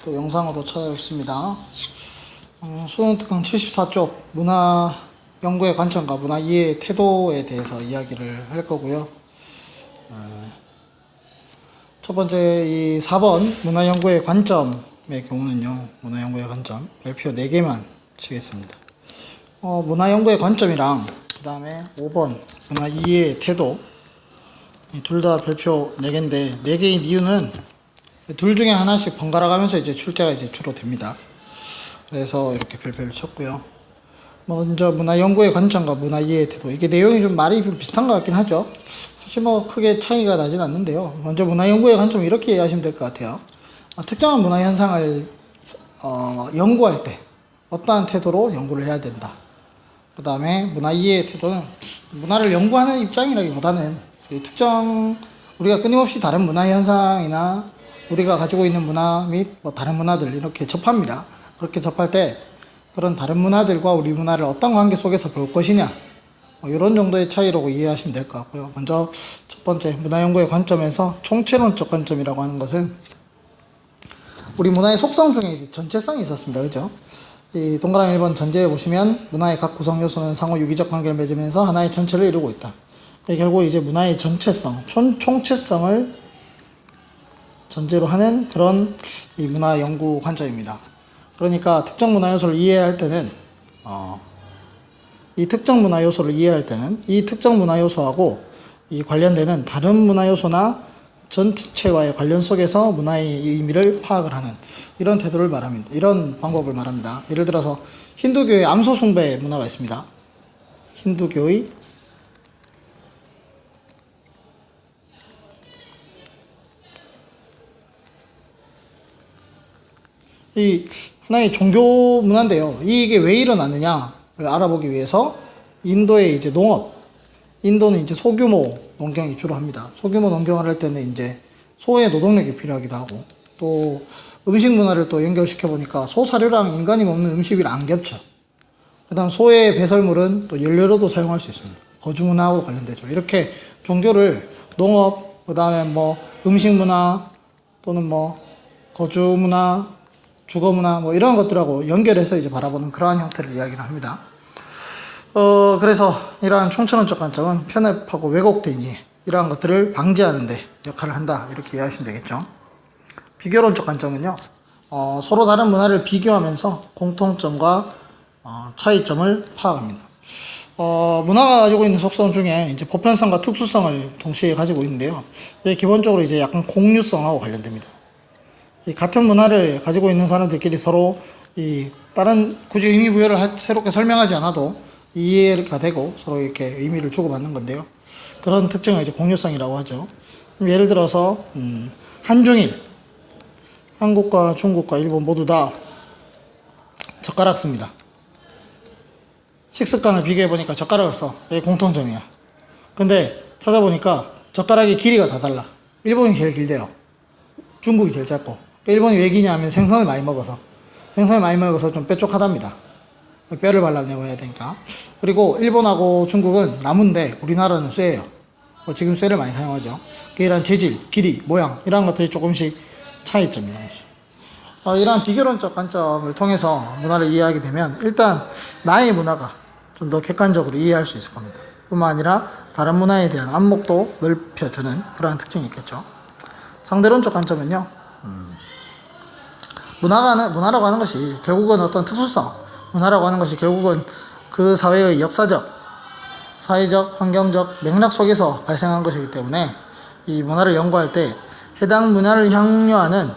또 영상으로 찾아뵙습니다. 수능특강 74쪽 문화 연구의 관점과 문화 이해의 태도에 대해서 이야기를 할 거고요. 첫 번째 이 4번 문화 연구의 관점의 경우는요. 문화 연구의 관점 별표 4개만 치겠습니다. 문화 연구의 관점이랑 그 다음에 5번 문화 이해의 태도 둘 다 별표 4개인데 4개인 이유는 둘 중에 하나씩 번갈아 가면서 이제 출제가 이제 주로 됩니다. 그래서 이렇게 별표를 쳤고요. 먼저 문화 연구의 관점과 문화 이해의 태도. 이게 내용이 좀 말이 좀 비슷한 것 같긴 하죠. 사실 뭐 크게 차이가 나진 않는데요. 먼저 문화 연구의 관점 이렇게 이해하시면 될 것 같아요. 특정한 문화 현상을 연구할 때 어떠한 태도로 연구를 해야 된다. 그 다음에 문화 이해의 태도는 문화를 연구하는 입장이라기보다는 특정 우리가 끊임없이 다른 문화 현상이나 우리가 가지고 있는 문화 및 뭐 다른 문화들 이렇게 접합니다. 그렇게 접할 때 그런 다른 문화들과 우리 문화를 어떤 관계 속에서 볼 것이냐 이런 정도의 차이라고 이해하시면 될 것 같고요. 먼저 첫 번째 문화 연구의 관점에서 총체론적 관점이라고 하는 것은 우리 문화의 속성 중에 이제 전체성이 있었습니다. 그죠? 이 동그라미 1번 전제에 보시면 문화의 각 구성 요소는 상호 유기적 관계를 맺으면서 하나의 전체를 이루고 있다. 결국 이제 문화의 전체성, 총체성을 전제로 하는 그런 이 문화 연구 관점입니다. 그러니까 특정 문화 요소를 이해할 때는 이 특정 문화 요소를 이해할 때는 이 특정 문화 요소하고 이 관련되는 다른 문화 요소나 전체와의 관련 속에서 문화의 의미를 파악을 하는 이런 태도를 말합니다. 이런 방법을 말합니다. 예를 들어서 힌두교의 암소 숭배 문화가 있습니다. 힌두교의 이 하나의 종교 문화인데요. 이게 왜 일어났느냐를 알아보기 위해서 인도의 이제 농업, 인도는 이제 소규모 농경이 주로 합니다. 소규모 농경을 할 때는 이제 소의 노동력이 필요하기도 하고 또 음식 문화를 또 연결시켜 보니까 소 사료랑 인간이 먹는 음식이 안 겹쳐. 그다음 소의 배설물은 또 연료로도 사용할 수 있습니다. 거주 문화하고 관련되죠. 이렇게 종교를 농업, 그다음에 뭐 음식 문화 또는 뭐 거주 문화 주거문화 뭐 이런 것들하고 연결해서 이제 바라보는 그러한 형태를 이야기를 합니다. 그래서 이러한 총체론적 관점은 편협하고 왜곡된 이해 이러한 것들을 방지하는 데 역할을 한다 이렇게 이해하시면 되겠죠. 비교론적 관점은요 서로 다른 문화를 비교하면서 공통점과 차이점을 파악합니다. 문화가 가지고 있는 속성 중에 이제 보편성과 특수성을 동시에 가지고 있는데요. 기본적으로 이제 약간 공유성하고 관련됩니다. 이 같은 문화를 가지고 있는 사람들끼리 서로 이 다른 굳이 의미 부여를 새롭게 설명하지 않아도 이해가 되고 서로 이렇게 의미를 주고받는 건데요. 그런 특징을 이제 공유성이라고 하죠. 예를 들어서 한중일, 한국과 중국과 일본 모두 다 젓가락 씁니다. 식습관을 비교해 보니까 젓가락을 써. 이게 공통점이야. 근데 찾아보니까 젓가락의 길이가 다 달라. 일본이 제일 길대요. 중국이 제일 짧고. 일본이 왜 기냐 하면 생선을 많이 먹어서 좀 뾰족하답니다. 뼈를 발라내고 해야 되니까. 그리고 일본하고 중국은 나무인데 우리나라는 쇠예요. 지금 쇠를 많이 사용하죠. 이런 재질, 길이, 모양 이런 것들이 조금씩 차이점이라는 거죠. 이러한 비교론적 관점을 통해서 문화를 이해하게 되면 일단 나의 문화가 좀 더 객관적으로 이해할 수 있을 겁니다. 뿐만 아니라 다른 문화에 대한 안목도 넓혀주는 그러한 특징이 있겠죠. 상대론적 관점은요. 문화라고 하는 것이 결국은 어떤 특수성, 문화라고 하는 것이 결국은 그 사회의 역사적, 사회적, 환경적 맥락 속에서 발생한 것이기 때문에 이 문화를 연구할 때 해당 문화를 향유하는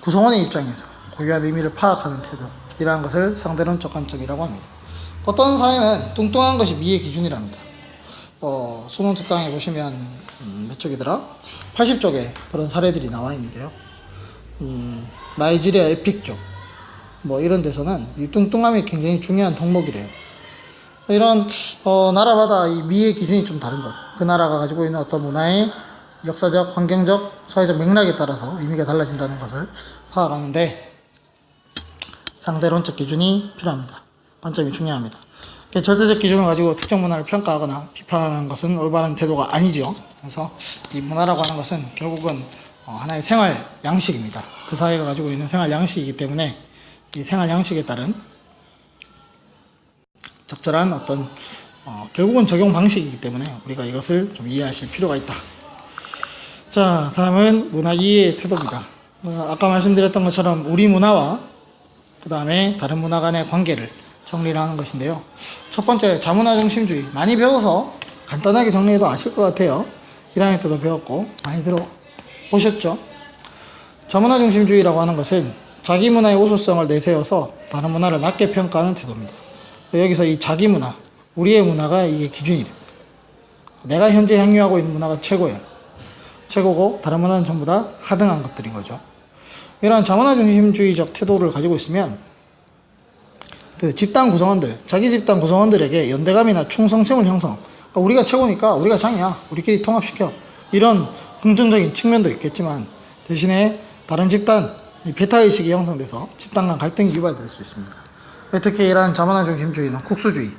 구성원의 입장에서 고유한 의미를 파악하는 태도, 이러한 것을 상대론적 관점이라고 합니다. 어떤 사회는 뚱뚱한 것이 미의 기준이랍니다. 수능 특강에 보시면 몇 쪽이더라? 80쪽에 그런 사례들이 나와 있는데요. 나이지리아 에픽 쪽 이런 데서는 이 뚱뚱함이 굉장히 중요한 덕목이래요. 이런 나라마다 이 미의 기준이 좀 다른 것, 그 나라가 가지고 있는 어떤 문화의 역사적, 환경적, 사회적 맥락에 따라서 의미가 달라진다는 것을 파악하는데 상대론적 기준이 필요합니다. 관점이 중요합니다. 절대적 기준을 가지고 특정 문화를 평가하거나 비판하는 것은 올바른 태도가 아니죠. 그래서 이 문화라고 하는 것은 결국은 하나의 생활 양식입니다. 그 사회가 가지고 있는 생활 양식이기 때문에 이 생활 양식에 따른 적절한 어떤 결국은 적용 방식이기 때문에 우리가 이것을 좀 이해하실 필요가 있다. 자, 다음은 문화 이해의 태도입니다. 아까 말씀드렸던 것처럼 우리 문화와 그 다음에 다른 문화 간의 관계를 정리를 하는 것인데요. 첫 번째, 자문화 중심주의. 많이 배워서 간단하게 정리해도 아실 것 같아요. 1학년 때도 배웠고 많이 들어보셨죠? 자문화 중심주의라고 하는 것은 자기 문화의 우수성을 내세워서 다른 문화를 낮게 평가하는 태도입니다. 여기서 이 자기 문화, 우리의 문화가 이게 기준이 됩니다. 내가 현재 향유하고 있는 문화가 최고야. 최고고 다른 문화는 전부 다 하등한 것들인 거죠. 이러한 자문화 중심주의적 태도를 가지고 있으면 그 집단 구성원들, 자기 집단 구성원들에게 연대감이나 충성심을 형성. 그러니까 우리가 최고니까 우리가 장이야. 우리끼리 통합시켜. 이런 긍정적인 측면도 있겠지만 대신에 다른 집단, 배타의식이 형성돼서 집단 간 갈등이 유발될 수 있습니다. 특히 이러한 자문화 중심주의는 국수주의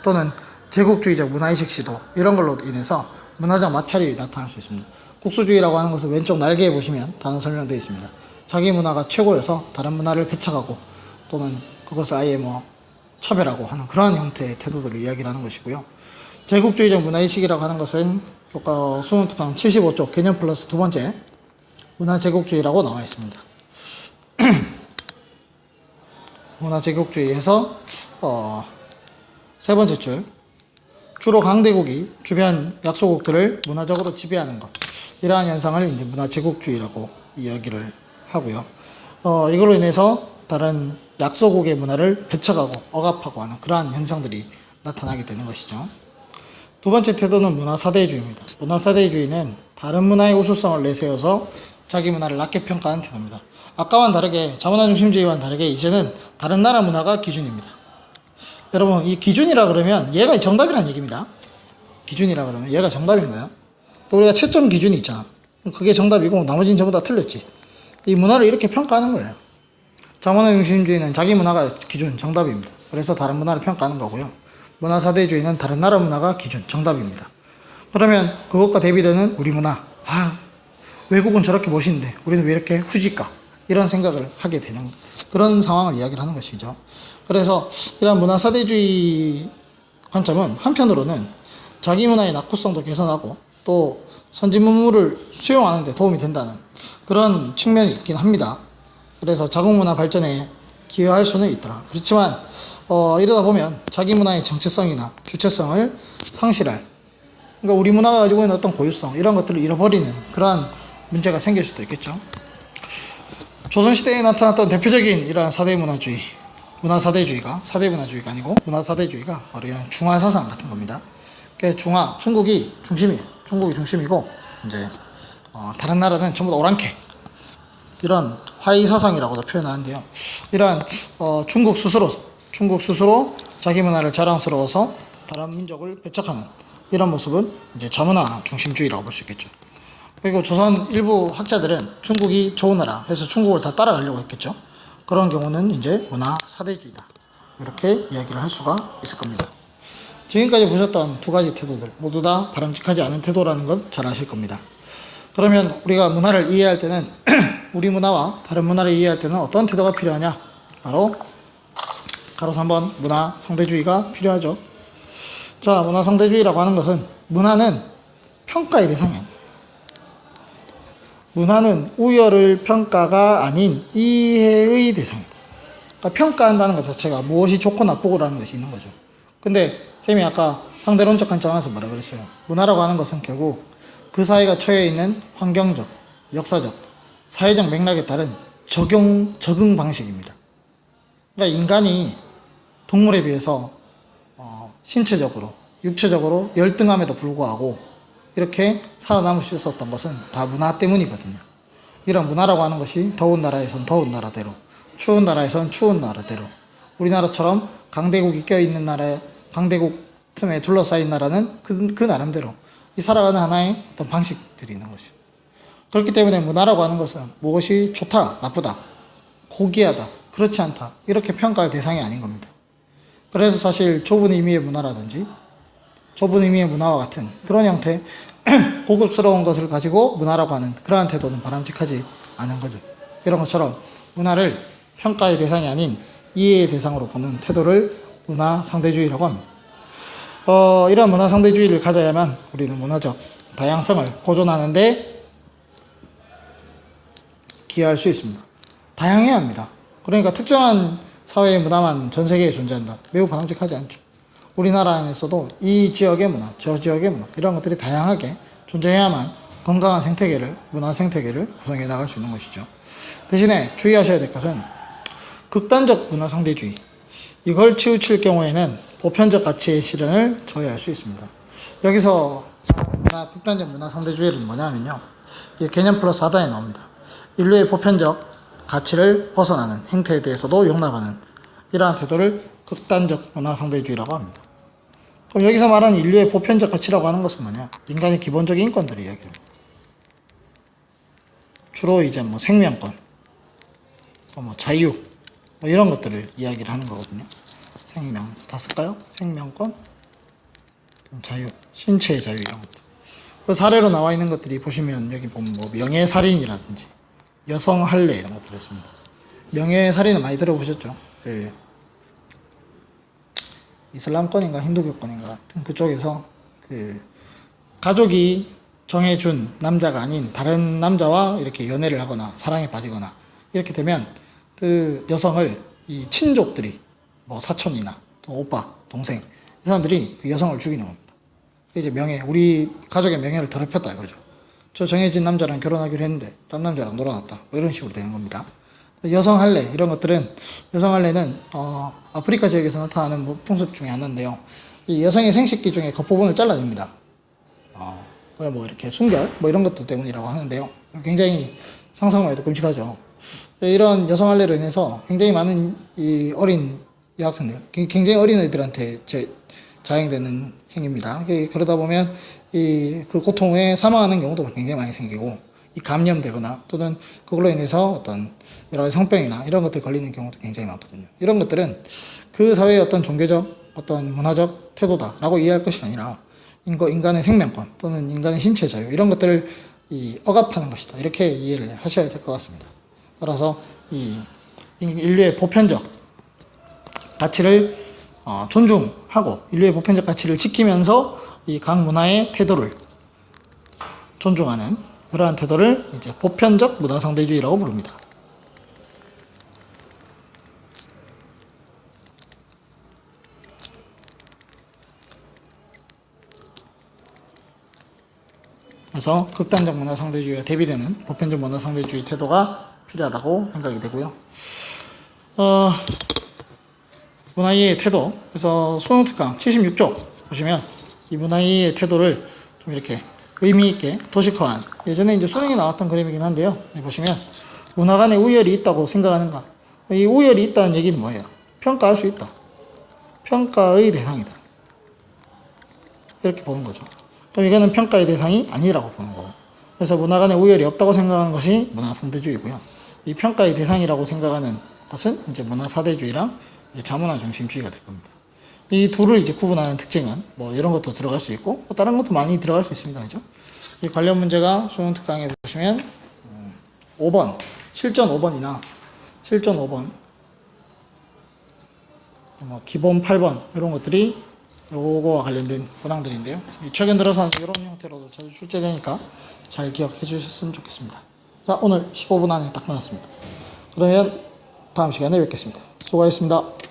또는 제국주의적 문화의식 시도 이런 걸로 인해서 문화적 마찰이 나타날 수 있습니다. 국수주의라고 하는 것은 왼쪽 날개에 보시면 단어 설명되어 있습니다. 자기 문화가 최고여서 다른 문화를 배척하고 또는 그것을 아예 차별하고 하는 그러한 형태의 태도들을 이야기를 하는 것이고요. 제국주의적 문화의식이라고 하는 것은 교과 수능특강 75쪽 개념 플러스 두 번째 문화 제국주의라고 나와 있습니다. 문화 제국주의에서 세 번째 줄 주로 강대국이 주변 약소국들을 문화적으로 지배하는 것 이러한 현상을 이제 문화 제국주의라고 이야기를 하고요. 이걸로 인해서 다른 약소국의 문화를 배척하고 억압하고 하는 그러한 현상들이 나타나게 되는 것이죠. 두 번째 태도는 문화 사대주의입니다. 문화 사대주의는 다른 문화의 우수성을 내세워서 자기 문화를 낮게 평가하는 태도입니다. 아까와는 다르게 자문화 중심주의와는 다르게 이제는 다른 나라 문화가 기준입니다. 여러분 이 기준이라 그러면 얘가 정답이라는 얘기입니다. 기준이라 그러면 얘가 정답인 거예요. 우리가 채점 기준이 있잖아. 그게 정답이고 나머지는 전부 다 틀렸지. 이 문화를 이렇게 평가하는 거예요. 자문화 중심주의는 자기 문화가 기준 정답입니다. 그래서 다른 문화를 평가하는 거고요. 문화 사대주의는 다른 나라 문화가 기준 정답입니다. 그러면 그것과 대비되는 우리 문화, 외국은 저렇게 멋있는데 우리는 왜 이렇게 후질까? 이런 생각을 하게 되는 그런 상황을 이야기를 하는 것이죠. 그래서 이런 문화 사대주의 관점은 한편으로는 자기 문화의 낙후성도 개선하고 또 선진 문물을 수용하는 데 도움이 된다는 그런 측면이 있긴 합니다. 그래서 자국 문화 발전에 기여할 수는 있더라. 그렇지만 이러다 보면 자기 문화의 정체성이나 주체성을 상실할, 그러니까 우리 문화가 가지고 있는 어떤 고유성 이런 것들을 잃어버리는 그러한 문제가 생길 수도 있겠죠. 조선시대에 나타났던 대표적인 이러한 사대문화주의, 문화사대주의가 사대문화주의가 아니고 문화사대주의가 바로 이런 중화사상 같은 겁니다. 그러니까 중국이 중심이에요. 중국이 중심이고 이제 다른 나라는 전부 다 오랑캐 이런 화이사상이라고도 표현하는데요. 이러한 중국 스스로 자기 문화를 자랑스러워서 다른 민족을 배척하는 이런 모습은 이제 자문화 중심주의라고 볼 수 있겠죠. 그리고 조선 일부 학자들은 중국이 좋은 나라 해서 중국을 다 따라가려고 했겠죠. 그런 경우는 이제 문화 사대주의다. 이렇게 이야기를 할 수가 있을 겁니다. 지금까지 보셨던 두 가지 태도들 모두 다 바람직하지 않은 태도라는 건 잘 아실 겁니다. 그러면 우리가 문화를 이해할 때는 우리 문화와 다른 문화를 이해할 때는 어떤 태도가 필요하냐? 바로 가로 3번 문화 상대주의가 필요하죠. 자, 문화 상대주의라고 하는 것은 문화는 평가의 대상이 아니에요. 문화는 우열을 평가가 아닌 이해의 대상이다. 그러니까 평가한다는 것 자체가 무엇이 좋고 나쁘고라는 것이 있는 거죠. 근데 쌤이 아까 상대론적 관점에서 뭐라 그랬어요? 문화라고 하는 것은 결국 그 사회가 처해 있는 환경적, 역사적, 사회적 맥락에 따른 적응 방식입니다. 그러니까 인간이 동물에 비해서 신체적으로, 육체적으로 열등함에도 불구하고 이렇게 살아남을 수 있었던 것은 다 문화 때문이거든요. 이런 문화라고 하는 것이 더운 나라에선 더운 나라대로, 추운 나라에선 추운 나라대로, 우리나라처럼 강대국이 껴있는 나라에, 강대국 틈에 둘러싸인 나라는 그 나름대로 이 살아가는 하나의 어떤 방식들이 있는 것이죠. 그렇기 때문에 문화라고 하는 것은 무엇이 좋다, 나쁘다, 고귀하다, 그렇지 않다 이렇게 평가할 대상이 아닌 겁니다. 그래서 사실 좁은 의미의 문화라든지 좁은 의미의 문화와 같은 그런 형태 고급스러운 것을 가지고 문화라고 하는 그러한 태도는 바람직하지 않은 거죠. 이런 것처럼 문화를 평가의 대상이 아닌 이해의 대상으로 보는 태도를 문화 상대주의라고 합니다. 이러한 문화 상대주의를 가져야만 우리는 문화적 다양성을 보존하는데 기여할 수 있습니다. 다양해야 합니다. 그러니까 특정한 사회의 문화만 전 세계에 존재한다. 매우 바람직하지 않죠. 우리나라 안에서도 이 지역의 문화, 저 지역의 문화 이런 것들이 다양하게 존재해야만 건강한 생태계를, 문화 생태계를 구성해 나갈 수 있는 것이죠. 대신에 주의하셔야 될 것은 극단적 문화 상대주의, 이걸 치우칠 경우에는 보편적 가치의 실현을 저해할 수 있습니다. 여기서 극단적 문화 상대주의는 뭐냐면요, 개념 플러스 하단에 나옵니다. 인류의 보편적 가치를 벗어나는 행태에 대해서도 용납하는 이러한 태도를 극단적 문화 상대주의라고 합니다. 그럼 여기서 말하는 인류의 보편적 가치라고 하는 것은 뭐냐? 인간의 기본적인 인권들을 이야기합니다. 주로 이제 뭐 생명권, 뭐 자유, 뭐 이런 것들을 이야기를 하는 거거든요. 생명, 다 쓸까요? 생명권, 자유, 신체의 자유 이런 것들. 그 사례로 나와 있는 것들이 보시면 여기 보면 뭐 명예살인이라든지 여성 할례 이런 것들이 있습니다. 명예살인은 많이 들어보셨죠? 그 이슬람권인가 힌두교권인가 같은 그쪽에서 그 가족이 정해준 남자가 아닌 다른 남자와 이렇게 연애를 하거나 사랑에 빠지거나 이렇게 되면 그 여성을 이 친족들이 뭐 사촌이나 또 오빠, 동생 이 사람들이 그 여성을 죽이는 겁니다. 이제 우리 가족의 명예를 더럽혔다 이거죠. 저 정해진 남자랑 결혼하기로 했는데 딴 남자랑 놀아놨다 뭐 이런 식으로 되는 겁니다. 여성 할례 이런 것들은 여성 할례는 아프리카 지역에서 나타나는 뭐 풍습 중에 하나인데요. 이 여성의 생식기 중에 겉부분을 잘라냅니다. 뭐 이렇게 순결 뭐 이런 것들 때문이라고 하는데요. 굉장히 상상만 해도 끔찍하죠. 이런 여성 할례로 인해서 굉장히 많은 이 어린 여학생들, 굉장히 어린 애들한테 자행되는 행위입니다. 그러다 보면 그 고통에 사망하는 경우도 굉장히 많이 생기고, 이 감염되거나 또는 그걸로 인해서 어떤 여러 가지 성병이나 이런 것들 걸리는 경우도 굉장히 많거든요. 이런 것들은 그 사회의 어떤 종교적, 어떤 문화적 태도다라고 이해할 것이 아니라 인간의 생명권 또는 인간의 신체 자유 이런 것들을 억압하는 것이다. 이렇게 이해를 하셔야 될 것 같습니다. 따라서 이 인류의 보편적 가치를 존중하고 인류의 보편적 가치를 지키면서 이 각 문화의 태도를 존중하는 그러한 태도를 이제 보편적 문화 상대주의라고 부릅니다. 그래서 극단적 문화 상대주의와 대비되는 보편적 문화 상대주의 태도가 필요하다고 생각이 되고요. 문화이해의 태도. 그래서 수능 특강 76쪽 보시면 이 문화이해의 태도를 좀 이렇게 의미 있게 도식화한, 예전에 이제 수능에 나왔던 그림이긴 한데요. 보시면 문화 간에 우열이 있다고 생각하는가? 이 우열이 있다는 얘기는 뭐예요? 평가할 수 있다. 평가의 대상이다. 이렇게 보는 거죠. 그럼 이거는 평가의 대상이 아니라고 보는 거고. 그래서 문화 간에 우열이 없다고 생각하는 것이 문화 상대주의고요. 이 평가의 대상이라고 생각하는 것은 이제 문화 사대주의랑 이제 자문화 중심주의가 될 겁니다. 이 둘을 이제 구분하는 특징은 뭐 이런 것도 들어갈 수 있고 뭐 다른 것도 많이 들어갈 수 있습니다. 그죠? 이 관련 문제가 수능 특강에 보시면 5번, 실전 5번이나 실전 5번, 뭐 기본 8번 이런 것들이 요거와 관련된 문항들인데요. 최근 들어서는 이런 형태로도 자주 출제되니까 잘 기억해 주셨으면 좋겠습니다. 자, 오늘 15분 안에 딱 끝났습니다. 그러면 다음 시간에 뵙겠습니다. 수고하셨습니다.